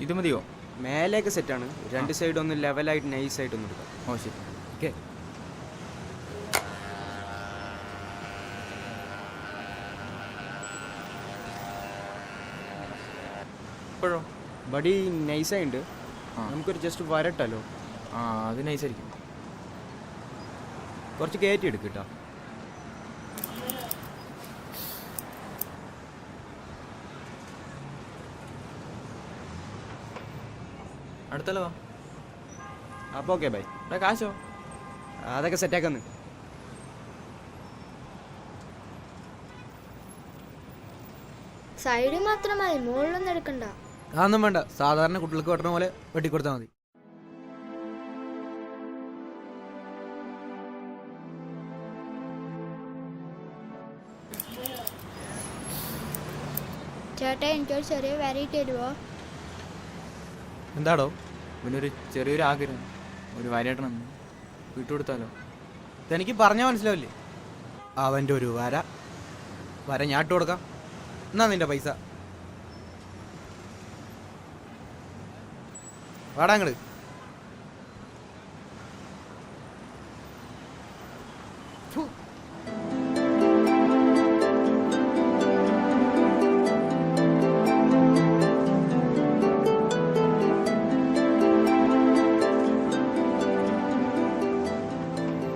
ഇത് മതിയോ? മേലേക്ക് സെറ്റാണ്. രണ്ട് സൈഡ് ഒന്ന് ലെവലായിട്ട് നൈസായിട്ട് ഒന്ന് എടുക്കാം. ഓ ശരി. ഓക്കെ. ഇപ്പോഴോ? ബഡി നൈസായിട്ടുണ്ട്. നമുക്കൊരു ജസ്റ്റ് വരട്ടല്ലോ. അത് നൈസായിരിക്കും. കുറച്ച് കയറ്റി എടുക്കും കേട്ടോ. അടുത്തല്ലോ. അപ്പോൾ ഓക്കെ ബൈ. കാശോ? അതൊക്കെ സെറ്റാക്കാന്ന്. സൈഡ് മാത്രം മതി, മുകളിലൊന്നും എടുക്കണ്ട. അതൊന്നും വേണ്ട, സാധാരണ കുട്ടികൾക്ക് വെട്ടണ പോലെ വെട്ടിക്കൊടുത്താൽ മതി. ചേട്ടാ എനിക്കൊരു ചെറിയ വെറൈറ്റി തരുമോ? എന്താടോ? ഇവനൊരു ചെറിയൊരു ആഗ്രഹം, ഒരു വരയട്ടണം വിട്ടുകൊടുത്താലോ? ഇതെനിക്ക് പറഞ്ഞാൽ മനസ്സിലാവില്ലേ? അവൻ്റെ ഒരു വര ഞാൻ ഇട്ട് കൊടുക്കാം. എന്നാ നിന്റെ പൈസ വാടാങ്ങട്.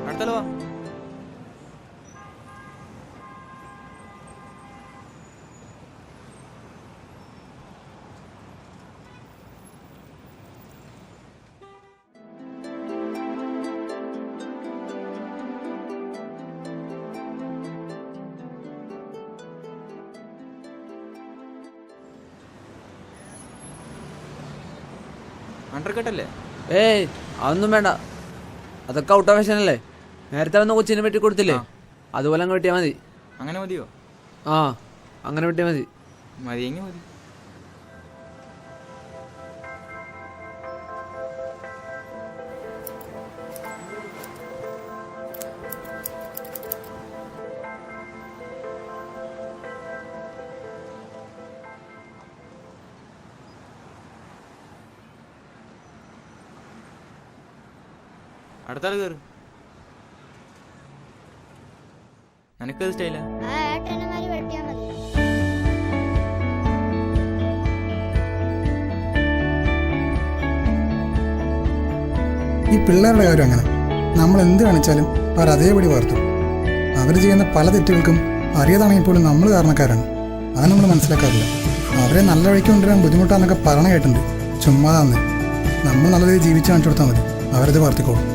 അടുത്തല്ലോ. അണ്ടർകട്ടല്ലേ? ഏയ് അതൊന്നും വേണ്ട, അതൊക്കെ ഔട്ട് ഓഫ് ഫാഷൻ അല്ലേ. നേരത്തെ വന്ന കൊച്ചിനെ വെട്ടി കൊടുത്തില്ലേ, അതുപോലെ അങ്ങ് വെട്ടിയാൽ മതി. അങ്ങനെ മതിയോ? അങ്ങനെ വെട്ടിയാൽ മതി. മതിയെങ്കിൽ മതി. അടുത്താൾ കയറ്. നിനക്കത് സ്റ്റൈല? ആ ഏട്ടന്മാര് വെട്ടിയാ മതി. ഈ പിള്ളേരുടെ കാര്യം അങ്ങനെ, നമ്മൾ എന്ത് കാണിച്ചാലും അവർ അതേപടി വാർത്തും. അവർ ചെയ്യുന്ന പല തെറ്റുകൾക്കും അറിയാതാണെങ്കിൽ പോലും നമ്മൾ കാരണക്കാരാണ്. അത് നമ്മൾ മനസ്സിലാക്കാറില്ല. അവരെ നല്ല വഴിക്ക് കൊണ്ടുവരാൻ ബുദ്ധിമുട്ടാന്നൊക്കെ പറഞ്ഞു കേട്ടിട്ടുണ്ട്. ചുമ്മാതാന്ന്. നമ്മൾ നല്ല രീതിയിൽ ജീവിച്ച് കാണിച്ചു കൊടുത്താൽ മതി, അവരത് വാർത്തിക്കോളും.